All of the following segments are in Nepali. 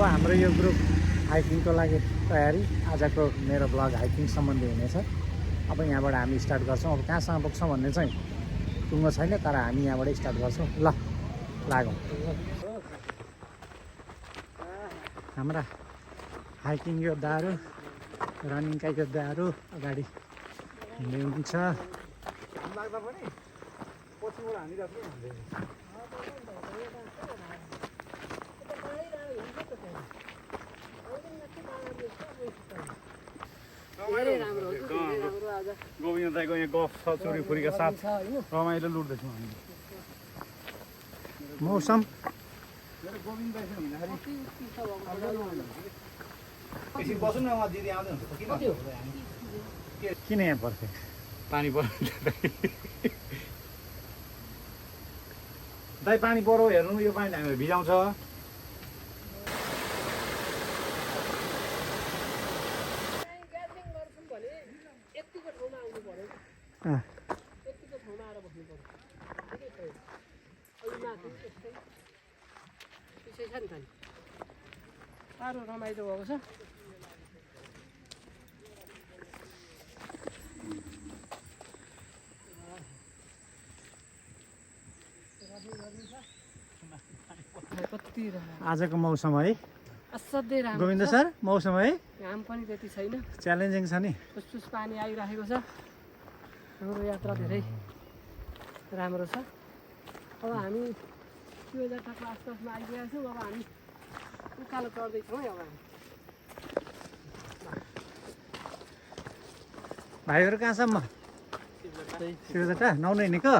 अब हाम्रो यो ग्रुप हाइकिङको लागि तयारी। आजको मेरो ब्लग हाइकिङ सम्बन्धी हुनेछ। अब यहाँबाट हामी स्टार्ट गर्छौँ। अब कहाँसम्म पुग्छौँ भन्ने चाहिँ टुङ्गो छैन, तर हामी यहाँबाट स्टार्ट गर्छौँ। ल लागौँ। हाम्रा हाइकिङ योद्धाहरू, रनिङका योद्धाहरू अगाडि हिँड्दै हुन्छ। गोविन्द दाइको यहाँ गफ छ, चोरीखोरीका साथ रमाइलो लुट्दैछौँ हामी। मौसम बस्नु न, उहाँ दिदी आउँदै हुन्छ। किन यहाँ पर्छ? पानी पर्यो दाइ, पानी पऱ्यो हेर्नु, यो पानी हामीलाई भिजाउँछ। साह्रो रमाइलो भएको छ। आजको मौसम है असाध्यै राम्रो गोविन्द सर, मौसम है घाम पनि त्यति छैन, च्यालेन्जिङ छ नि। फुसफुस पानी आइरहेको छ। हाम्रो यात्रा धेरै राम्रो छ। अब हामी 2008को आसपासमा आइपुगेका छौँ। अब हामी उकालो चढ्दैछौँ है। अब हामी भाइहरू कहाँसम्म? शिवजटा 9 नै निको।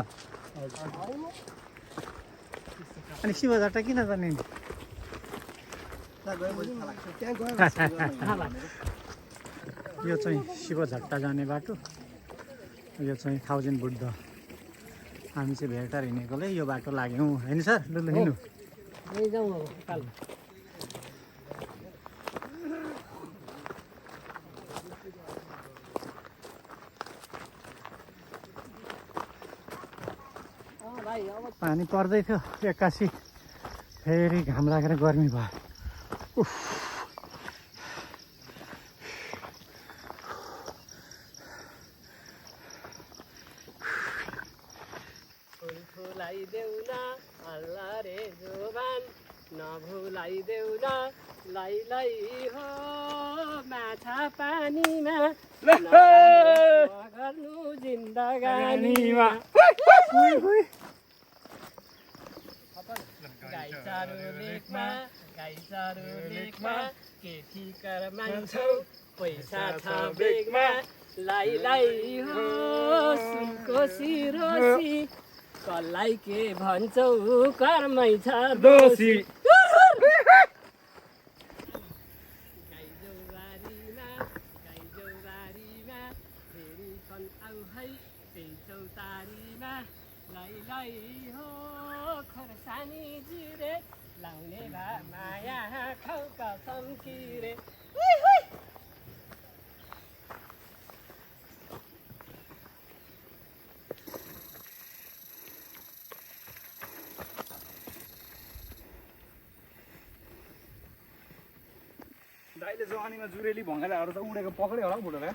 अनि शिवजटा किन जाने? यो चाहिँ शिवझट्टा जाने बाटो, यो चाहिँ थाउजन्ड बुद्ध। हामी चाहिँ भेटार हिँडेकोले यो बाटो लाग्यौँ होइन सर? लु लु हिँड्नु। यहीँ जाउँ अब उकालो। पानी पर्दै थियो, एक्कासी फेरि घाम लागेर गर्मी भयो। उफ, फुलाइदेऊ न अल्ला रे जोबान, नभुलाइदेऊ न लाई लाई हो माछा पानीमा, गर्नु जिन्दगानीमा। गाई चारो लेखमा, गाई चारो लेखमा, के ठिकर मान्छौ पैसा छ बेगमा, लाई लाई हो सुनको सिरोसी, कसलाई के भन्छौ कर्मै छ दोषी। गाई जौबारीमा फेरि छन् आउ है त्यही चौतारीमा, लाई लाई हो खोर्सानी जिरे, लाउने भा माया खाउ कसम किरे। दाइले जवानीमा जुरेली भँगेराहरू त उडेको पक्रियो होला हौ बुढोलाई।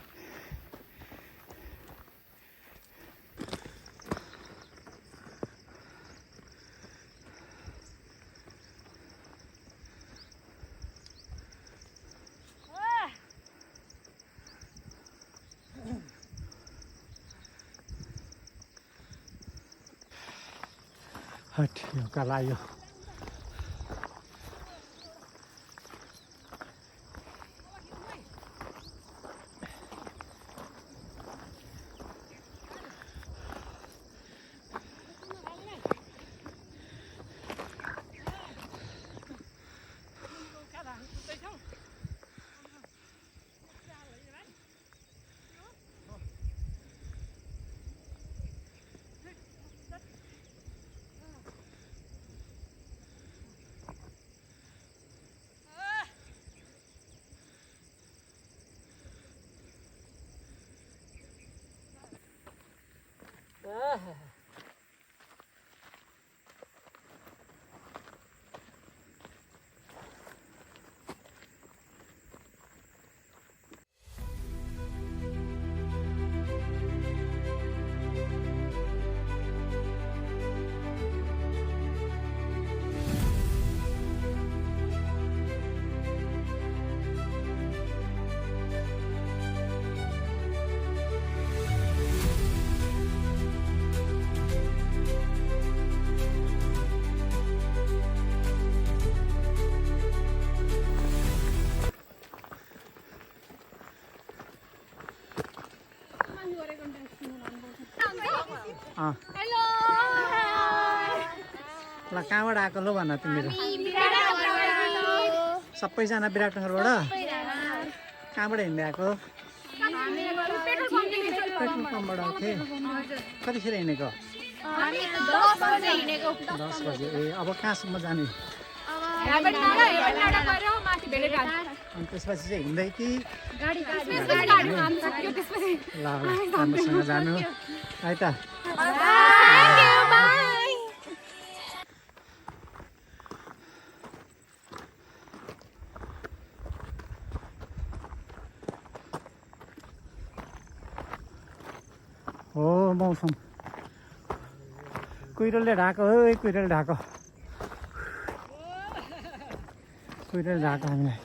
हट यो कलायो। ल कहाँबाट आएको लो भन तिमीहरू सबैजना विराटनगरबाट कहाँबाट हिँड्दै आएको पेट्रोल पम्पबाट आउँथे कतिखेर हिँडेको 10 बजे ए अब कहाँसम्म जाने अनि त्यसपछि चाहिँ हिँड्दै कि ल राम्रोसँग जानु है त हो मौसम कुहिरोले ढाको कुहिरोले ढाको कुहिरोले ढाको हामीलाई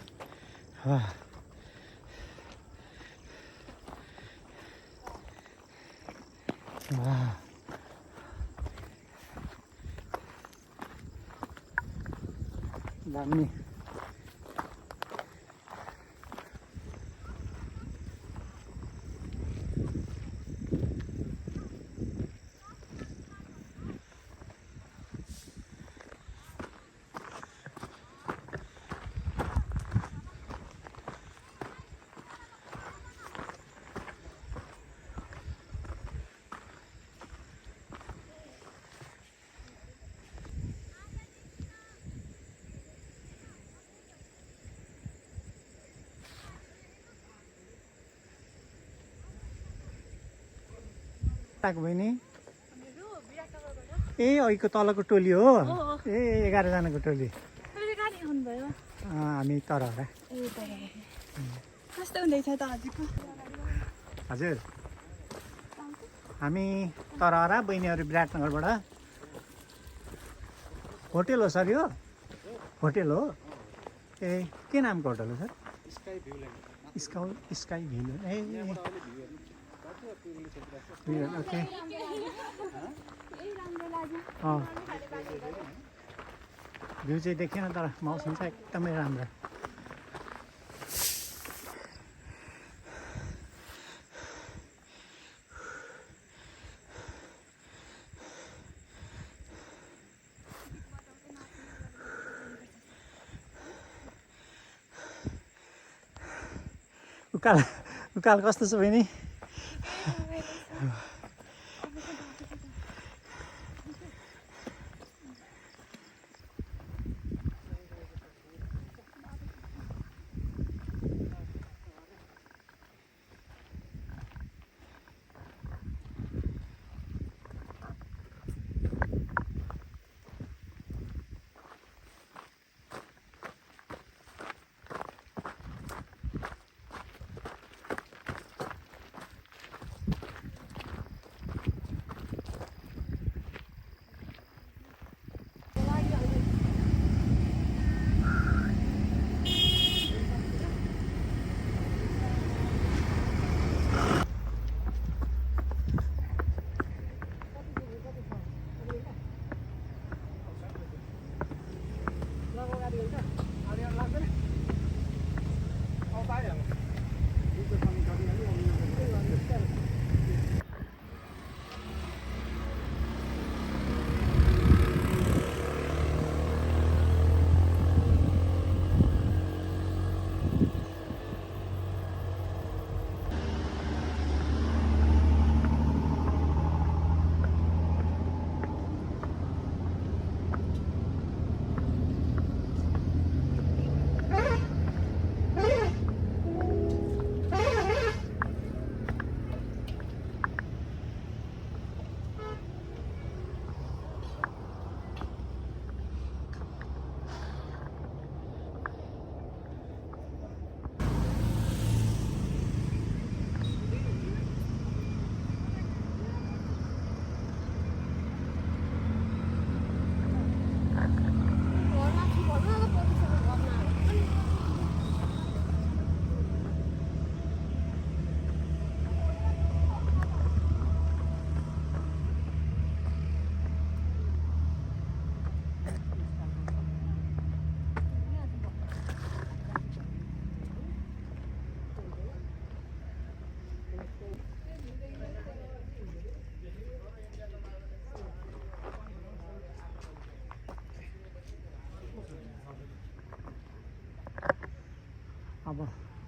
दामी बहिनी ए अहिलेको तलको टोली हो ए 11 जनाको टोली हामी तर हजुर हामी तरहरा बहिनीहरू विराटनगरबाट होटेल हो सर यो होटेल हो ए के नामको होटल हो सर स्काई भ्यू ए ओके भ्यू चाहिँ देखेन तर मौसम चाहिँ एकदमै राम्रो उकाल कस्तो छ बहिनी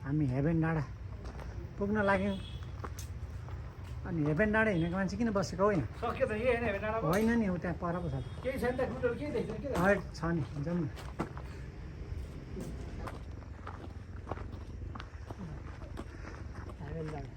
हामी हेभेन डाँडा पुग्न लाग्यौँ। अनि हेभेन डाँडा हिँडेको मान्छे किन बसेको हो यहाँ? सक्यो त यही होइन डाँडा होइन नि ऊ त्यहाँ पर पो छ। केही छैन त गुडहरू केही देख्दैन के हट छ नि जाउँ न। हेभेन डाँडा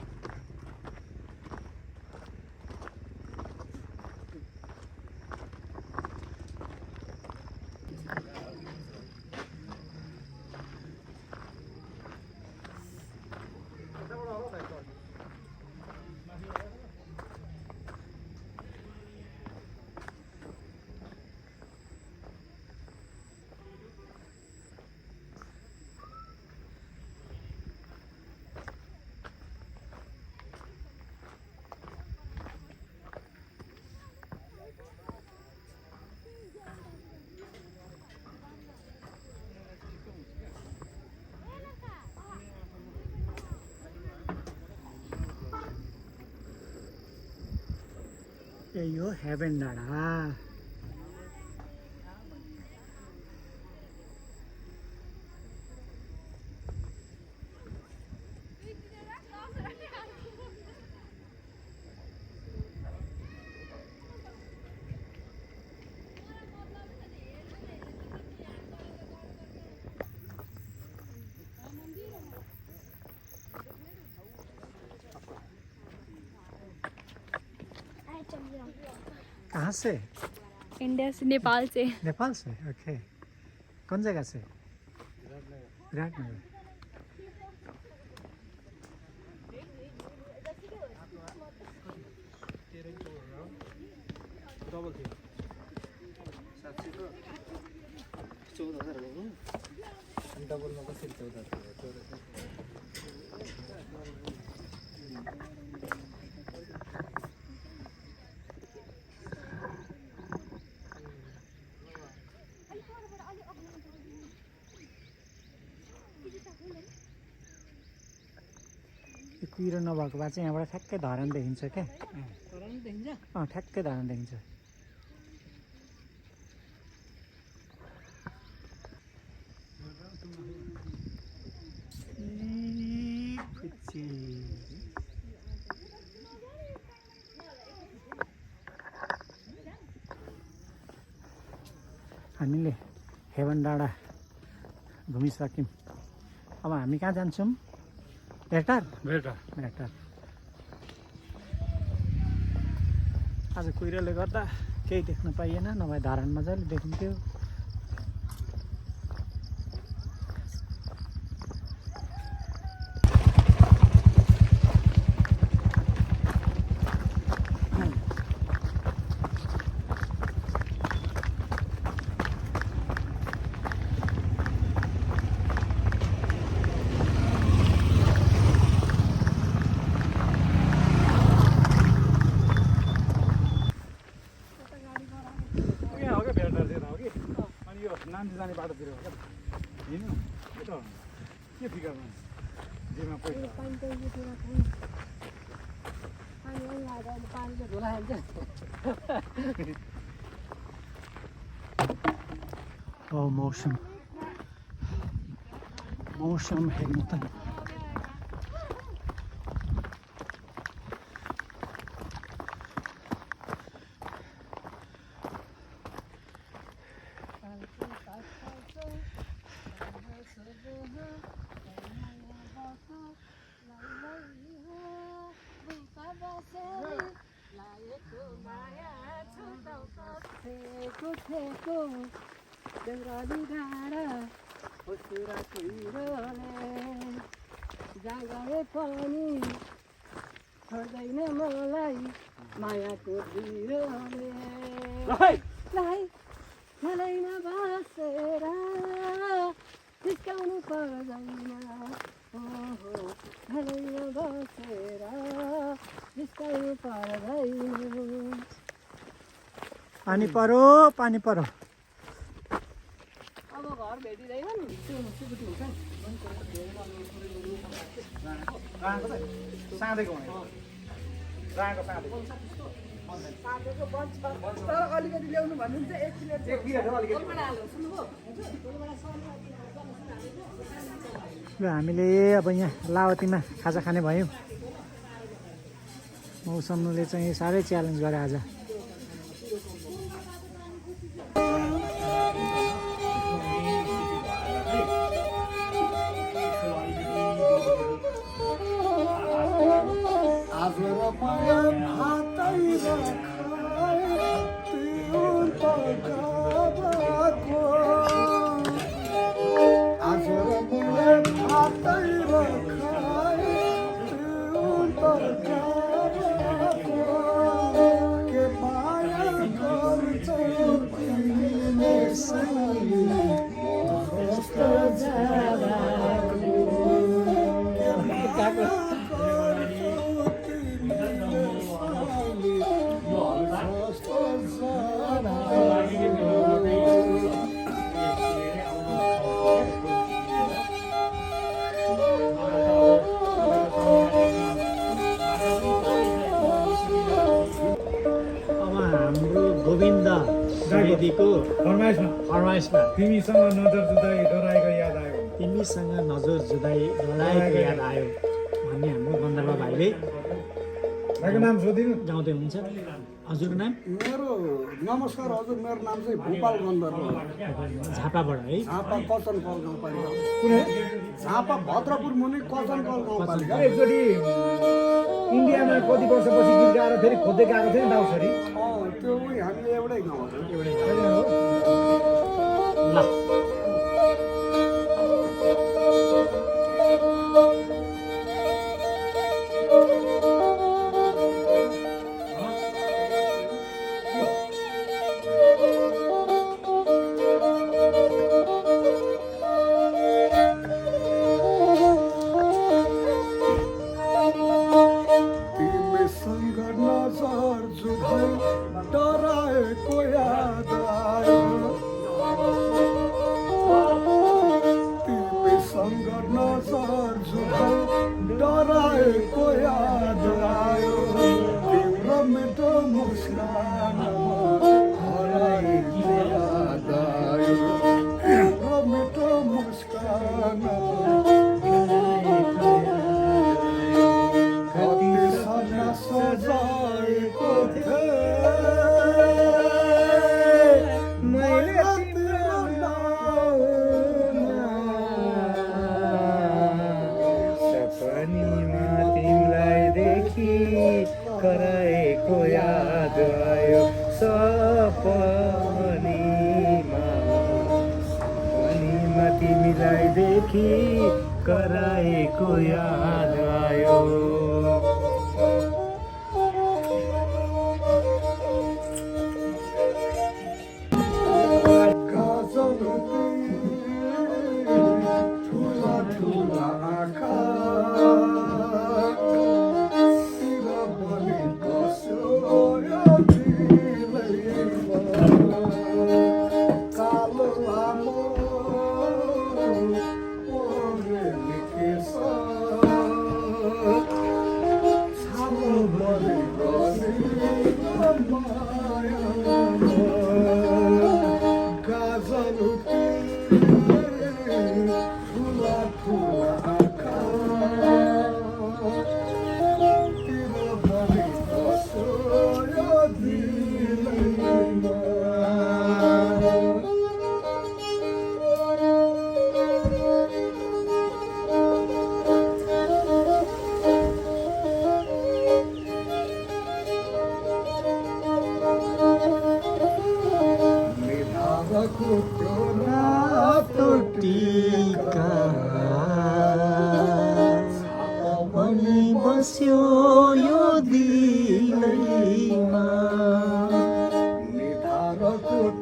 यही हो हेभेन डाँडा। कहाँ से? इंडिया से, नेपाल से। नेपाल से? ओके। कौन जगह से? विराटनगर। कुहिरो नभएको भए चाहिँ यहाँबाट ठ्याक्कै धरान देखिन्छ क्या। धरान देखिन्छ। ठ्याक्कै धरान देखिन्छ। हामीले हेभेन डाँडा घुमिसक्यौँ। अब हामी कहाँ जान्छौँ? भेटार। आज कुहिरोले गर्दा केही देख्न पाइएन, नभए धारान मजाले देखिन्थ्यो। नाम्ची जाने बाटोतिर हो क्या हिँड्नु यता के फिकरमा जेमा पैसा पानी त धुला हाल्छ। मौसम हेर्नु त जाँगाले पनि छोड्दैन मलाई मायाको धिरोले मलाई नबसेर हिस्काउनु पर्दैन मलाई नबसेर हिस्काउनु पर्दैन। पानी परो पानी परो। अब घर भेटिँदैन नि सुकुटी हुन्छ साँधेको हुने राँको साँधेको साँधेको बन्छ तर अलिकति ल्याउनु भन्नुहुन्छ एक किलो अलिकति सुन्नुभयो ल हामीले अब यहाँ लावतीमा खाजा खाने भयौँ। मौसमले चाहिँ साह्रै च्यालेन्ज गरे आज। गोविन्द सुवेदीको फरमाइसमा तिमीसँग नजर जुदाई डराएको याद आयो, तिमीसँग नजर जुदाई डराएको याद आयो भन्ने हाम्रो गन्धर्व भाइले भाइको नाम सोधिनु। गाउँदै हुनुहुन्छ। हजुरको नाम? मेरो नमस्कार हजुर, मेरो नाम चाहिँ भोपाल गन्धर्व हो। झापाबाट है? झापा कचन कल गाउँपालिका। कुनै झापा भद्रपुर मुनि कचन कल गाउँपालिका। एकचोटि इन्डियामा कति वर्षपछि गीत गाएर फेरि खोज्दै गएको थियो नि दाउसरी। त्यो उही हामीले एउटै गाउँ हो। ल तिमीसँग नजर जुदाई डराएको याद आयो, तिमीसँग नजर जुदाई डराएको याद आयो, तिम्रो मिठो मुस्कानमा हराएको याद आयो, तिम्रो मिठो मुस्कानमा सजाएको मैले तिम्रो नाउँमा सपनीमा तिमीलाई देखी कराएको याद आयो, सपनीमा तिमीलाई देखी कराएको याद आयो। बस्यो यो दिलैमा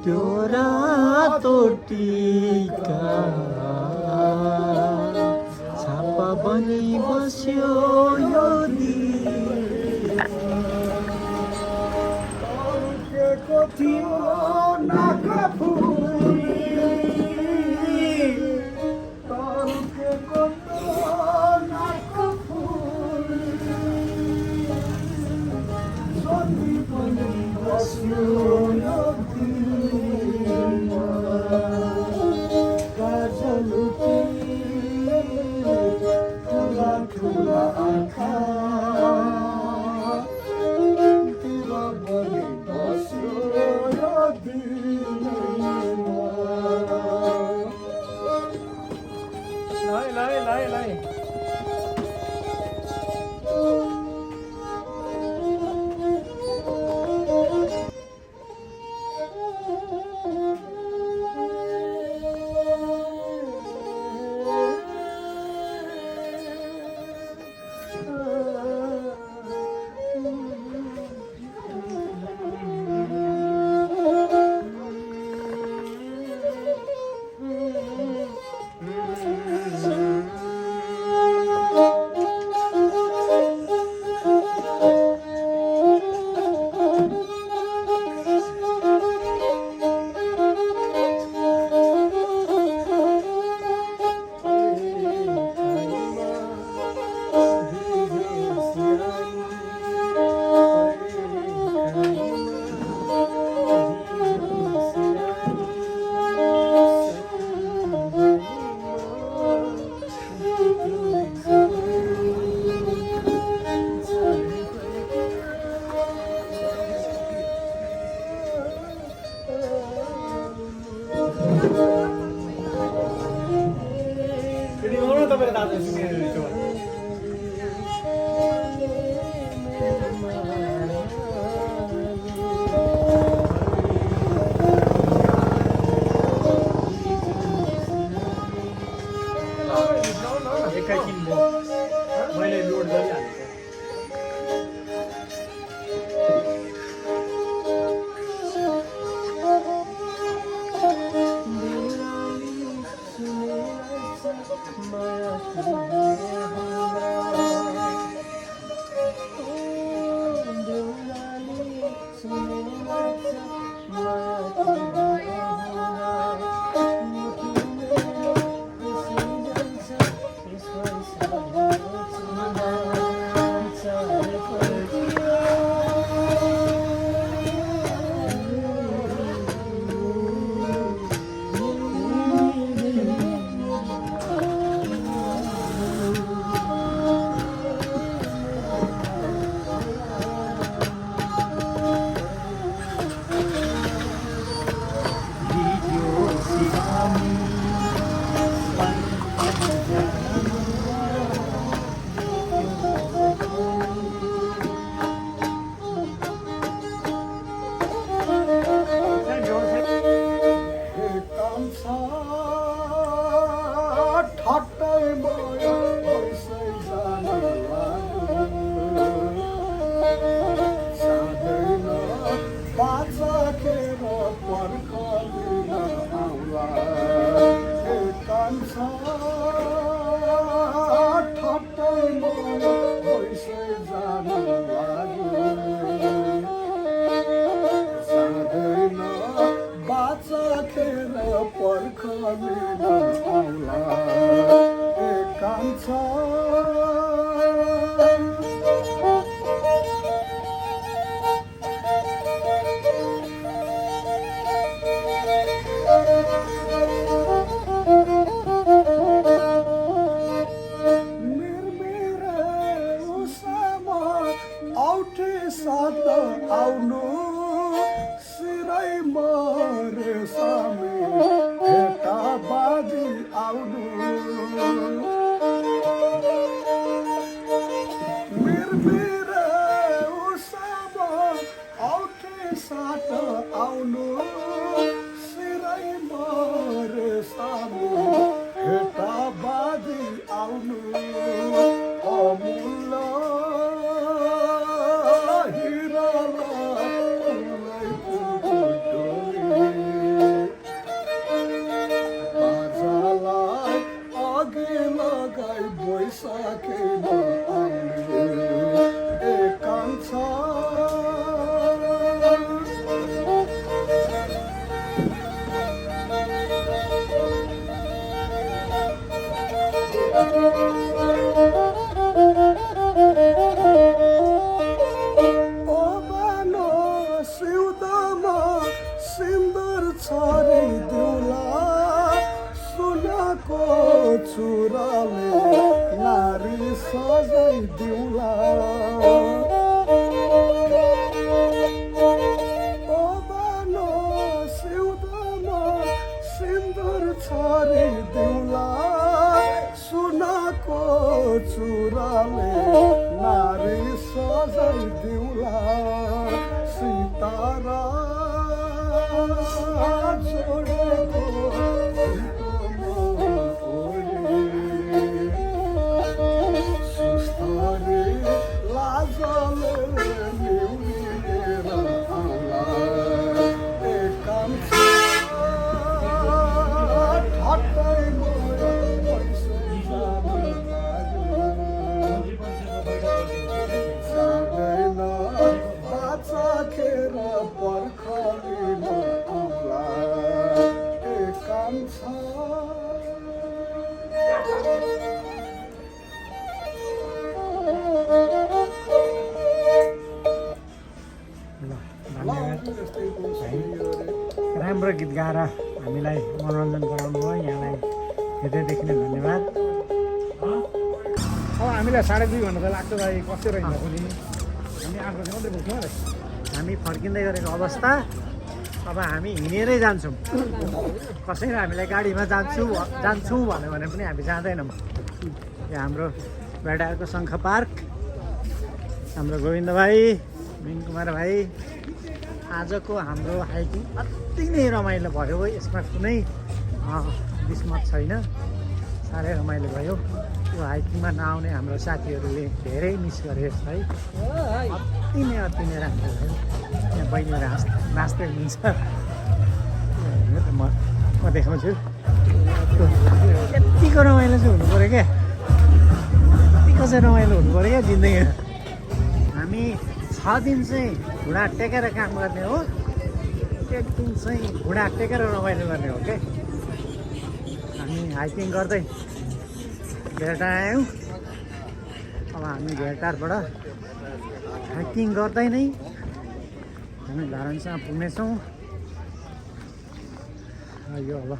त्यो रातो टीका छापा बनी बस्यो यो पर्खलिन आउला कान्छा साथ आउनु सिरै मरे सामे हेटा बाजी आउनु मेरे उसामा औठे साथ आउनु सिरै मरे सामे हेटा बाजी आउनु अमूल्य चुराले नारी सजाइ दिउला ओ बानो सिउदामा सिन्दुर छरी दिउला सुनको चुराले नारी सजाइ दिउला सितारा जोडेको राम्रो गीत गाएर हामीलाई मनोरञ्जन गराउनु भयो यहाँलाई हृदयदेखि नै धन्यवाद। अब हामीलाई 2.5 घन्टा त लाग्छ भाइ कसेर हिँड्दा पनि हामी 8 बजे मात्रै पुग्छौँ होला हामी फर्किँदै गरेको अवस्था अब हामी हिँडेरै जान्छौँ कसैले हामीलाई गाडीमा जान्छौँ भन्यो भने पनि हामी जाँदैनौँ। यो हाम्रो भेडारको शङ्ख पार्क हाम्रो गोविन्द भाइ मिन कुमार भाइ आजको हाम्रो हाइकिङ अति नै रमाइलो भयो। यसमा कुनै विस्मत छैन, साह्रै रमाइलो भयो। यो हाइकिङमा नआउने हाम्रो साथीहरूले धेरै मिस गरे है। अति नै राम्रो भयो। यहाँ बहिनीहरू नाच्दै हुनुहुन्छ, म देखाउँछु। यत्तिको रमाइलो चाहिँ हुनु पऱ्यो क्या, यत्तिको चाहिँ रमाइलो हुनु पऱ्यो क्या जिन्दगीमा। हामी 6 दिन चाहिँ घुँडा टेकेर काम गर्ने हो, एक दिन चाहिँ घुँडा टेकेर रमाइलो गर्ने हो क्या। हामी हाइकिङ गर्दै भेटार आयौँ। अब हामी भेटारबाट हाइकिङ गर्दै नै हामी धरानसम्म पुग्नेछौँ। यो अब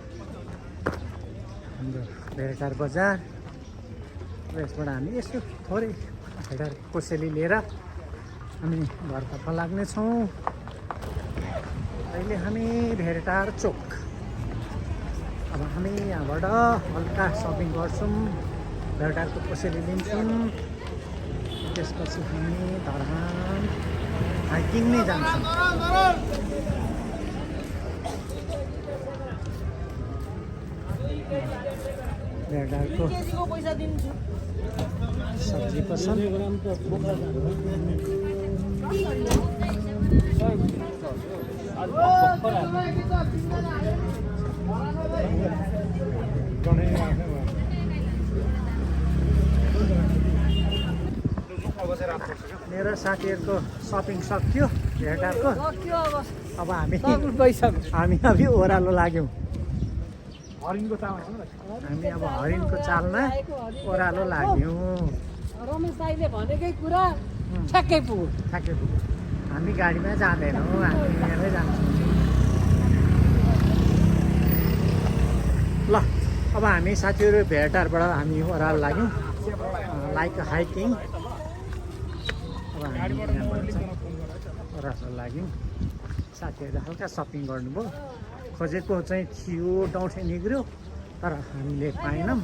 हाम्रो भेटार बजार, यसबाट हामी यसो थोरै भेटार कोसेली लिएर हामी घरतर्फ लाग्नेछौँ। अहिले हामी भेटार चोक, अब हामी यहाँबाट हल्का सपिङ गर्छौँ, भेटारको कोसेली लिन्छौँ, त्यसपछि हामी धरान हाइकिङ नै जान्छौँ। भेटारको सब्जी पसल मेरो साथीहरूको सपिङ सक्यो भेटारको। अब हामी ओह्रालो लाग्यौँ। हरिणको चाल हो न हामी अब हरिणको चालमा ओह्रालो लाग्यौँ। रमेश दाईले भनेकै कुरा ठ्याक्कै पुग्यो। ठ्याक्कै पुग्यो। हामी गाडीमा जाँदैनौँ, हामी हिँडेरै जान्छौँ। ल अब हामी साथीहरू भेटारबाट हामी ओह्रालो लाग्यौँ, लाइक हाइकिङ। अब हामी यहाँबाट चाहिँ ओह्रालो लाग्यौँ। साथीहरूले हल्का सपिङ गर्नुभयो, खोजेको चाहिँ थियो डौठे निग्रियो, तर हामीले पाएनौँ। अब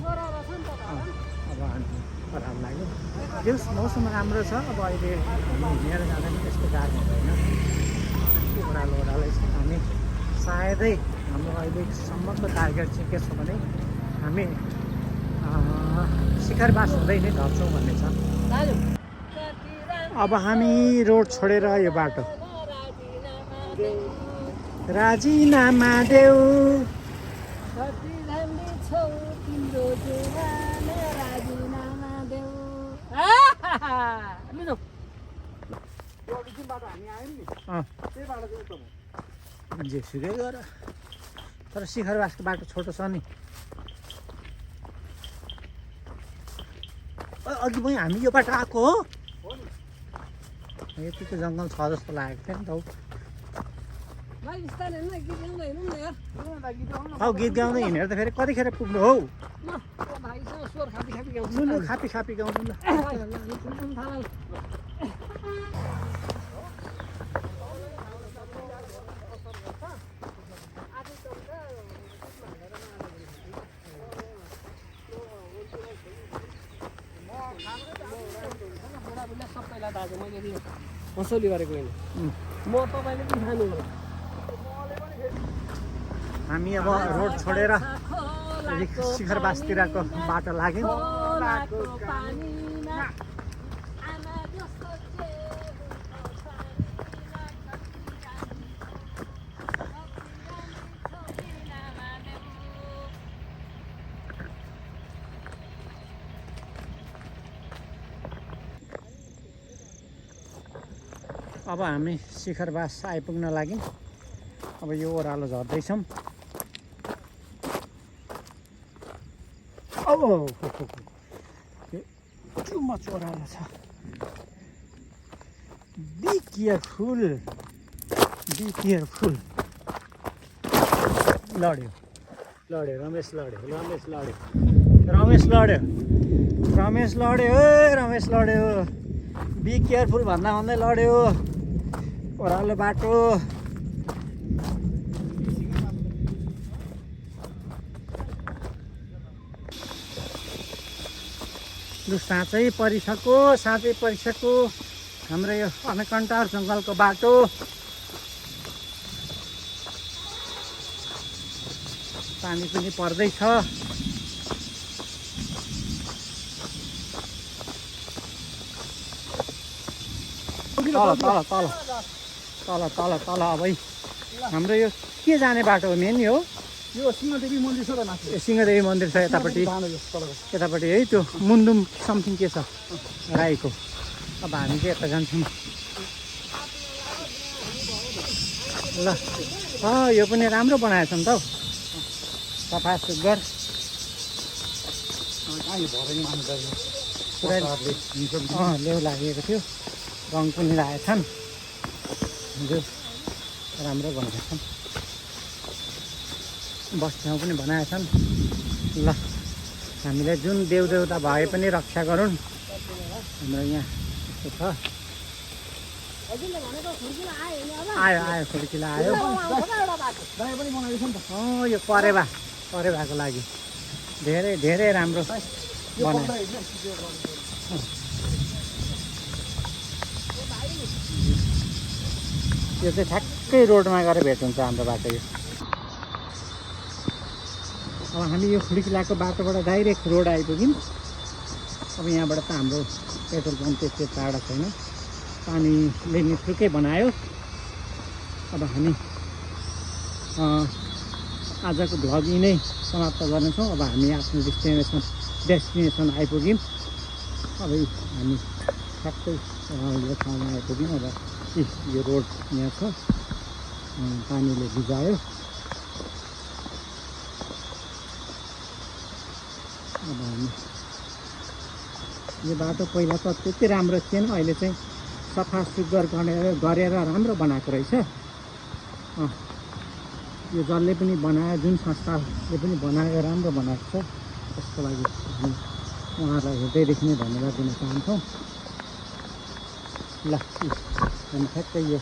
हामी ओह्रालो लाग्यौँ। यो मौसम राम्रो छ। अब अहिले हामी हिँडेर जाँदा पनि त्यस्तो गाह्रो हुँदैन। ओह्रालै छ। हामी सायदै हाम्रो अहिलेसम्मको टार्गेट चाहिँ के छ भने हामी शिखरवास हुँदै नै झर्छौँ भन्ने छ। अब हामी रोड छोडेर यो बाटो राजीनामा देऊ। जेसुकै गर, तर शिखरवासको बाटो छोटो छ नि। अघि पनि हामी यो बाटो आएको हो। यतिको जङ्गल छ जस्तो लागेको थियो नि त हौ। गीत गाउँदै हिँडेर त फेरि कतिखेर पुग्नु हौ। लु खापी खापी गाउनु ल। सबैलाई दाजु मैले वसुली गरेको होइन, म तपाईँले पनि खानु हो। हामी अब रोड छोडेर शिखरवासतिरको बाटो लाग्यौँ। अब हामी शिखरवास आइपुग्न लाग्यौँ। अब यो ओह्रालो झर्दैछौँ। टु मच ओह्रालो छ। Be careful, be careful. लड्यो लड्यो रमेश लड्यो, रमेश लड्यो, रमेश लड्यो, रमेश लड्यो, रमेश लड्यो। बी केयरफुल भन्दा भन्दै लड्यो। ओह्रालो बाटो। लु साँच्चै परिसक्यो, साँच्चै परिसक्यो हाम्रो यो अनकन्टार जङ्गलको बाटो। पानी पनि पर्दैछ। तल तल तल तल तल तल अब हाम्रो यो के जाने बाटो हो मेन यो? यो सिंहदेवी मन्दिर छ त माथि। सिंहदेवी मन्दिर छ यतापट्टि, यतापट्टि है त्यो मुन्दुम समथिङ के छ राईको। अब हामी चाहिँ यता जान्छौँ ल। यो पनि राम्रो बनाएछ नि त हौ, सफा सुग्घर। पुरा लेउ लागेको थियो, रङ पनि लगाएछन्। हजुर राम्रो बनाएछन्, बस ठाउँ पनि बनाएछन्। ल हामीले जुन देवदेवता भए पनि रक्षा गरून्। हाम्रो यहाँ यस्तो छ। आयो आयो खुर्किला आयो। यो परेवाको लागि धेरै धेरै राम्रो बनायो। यो चाहिँ ठ्याक्कै रोडमा गएर भेट हुन्छ हाम्रो बाटो यो। अब हामी यो खुड्किलाको बाटोबाट डाइरेक्ट रोड आइपुग्यौँ। अब यहाँबाट त हाम्रो पेट्रोल पम्प त्यस्तो टाढा छैन, पानीले निथुर्कै बनायो। अब हामी आजको भ्लग यिनै समाप्त गर्नेछौँ। अब हामी आफ्नो डेस्टिनेसन आइपुग्यौँ। अब हामी ठ्याक्कै यो ठाउँमा आइपुग्यौँ। अब यो रोड यहाँ छ, पानीले भिजायो। अब हामी यो बाटो पहिला त त्यति राम्रो थिएन, अहिले चाहिँ सफा सुग्घर गरेर राम्रो बनाएको रहेछ। यो जसले पनि बनायो, जुन संस्थाले पनि बनाएको राम्रो बनाएको छ, त्यसको लागि हामी उहाँहरूलाई हृदयदेखि नै धन्यवाद दिन चाहन्छौँ। ल हामी ठ्याक्कै यो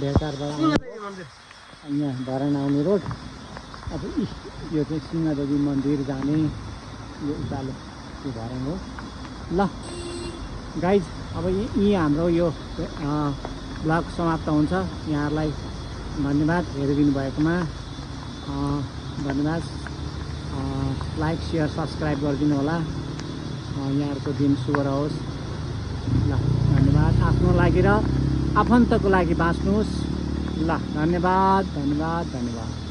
भेटारबाट यहाँ धरान आउने रोड, अब यो चाहिँ सिंहदेवी मन्दिर जाने यो उकालो यो धरान हो। ल गाइज, अब यी हाम्रो यो ब्लग समाप्त हुन्छ। यहाँहरूलाई धन्यवाद हेरिदिनु भएकोमा, धन्यवाद। लाइक सेयर सब्सक्राइब गरिदिनु होला। यहाँहरूको दिन शुभ रहोस्। ल धन्यवाद। आफ्नो लागि र आफन्तको लागि बाँच्नुहोस्। ल धन्यवाद धन्यवाद धन्यवाद।